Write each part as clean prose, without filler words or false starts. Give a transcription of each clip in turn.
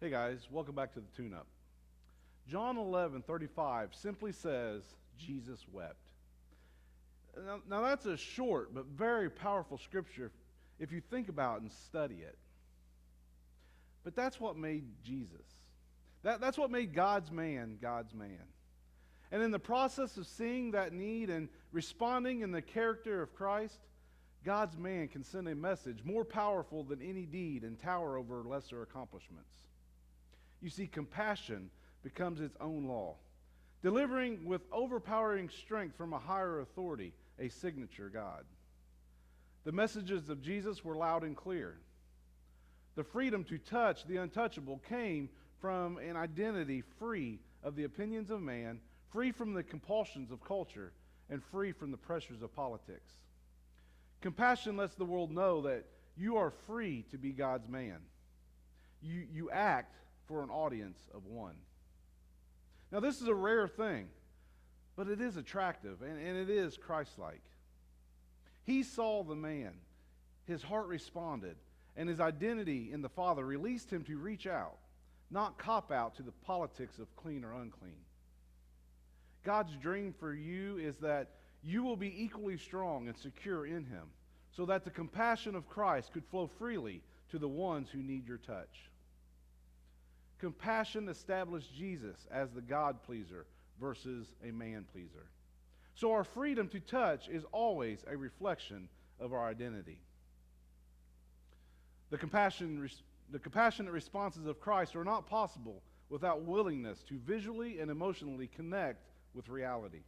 Hey guys, welcome back to the Tune-Up. John 11:35 simply says, Jesus wept. Now that's a short but very powerful scripture if you think about it and study it. But that's what made Jesus. That's what made God's man, God's man. And in the process of seeing that need and responding in the character of Christ, God's man can send a message more powerful than any deed and tower over lesser accomplishments. You see, compassion becomes its own law, delivering with overpowering strength from a higher authority, a signature God. The messages of Jesus were loud and clear. The freedom to touch the untouchable came from an identity free of the opinions of man, free from the compulsions of culture, and free from the pressures of politics. Compassion lets the world know that you are free to be God's man. You act for an audience of one. Now, this is a rare thing, but it is attractive, and it is Christ-like. He saw the man, his heart responded, and his identity in the Father released him to reach out, not cop out to the politics of clean or unclean. God's dream for you is that you will be equally strong and secure in him, so that the compassion of Christ could flow freely to the ones who need your touch. Compassion established Jesus as the God-pleaser versus a man-pleaser. So our freedom to touch is always a reflection of our identity. The compassionate responses of Christ are not possible without willingness to visually and emotionally connect with reality.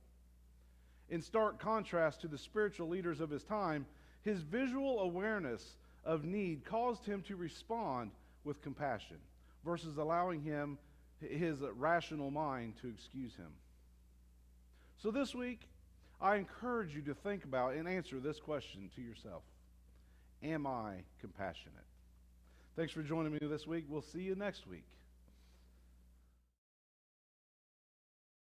In stark contrast to the spiritual leaders of his time, his visual awareness of need caused him to respond with compassion, versus allowing his rational mind to excuse him. So this week, I encourage you to think about and answer this question to yourself. Am I compassionate? Thanks for joining me this week. We'll see you next week.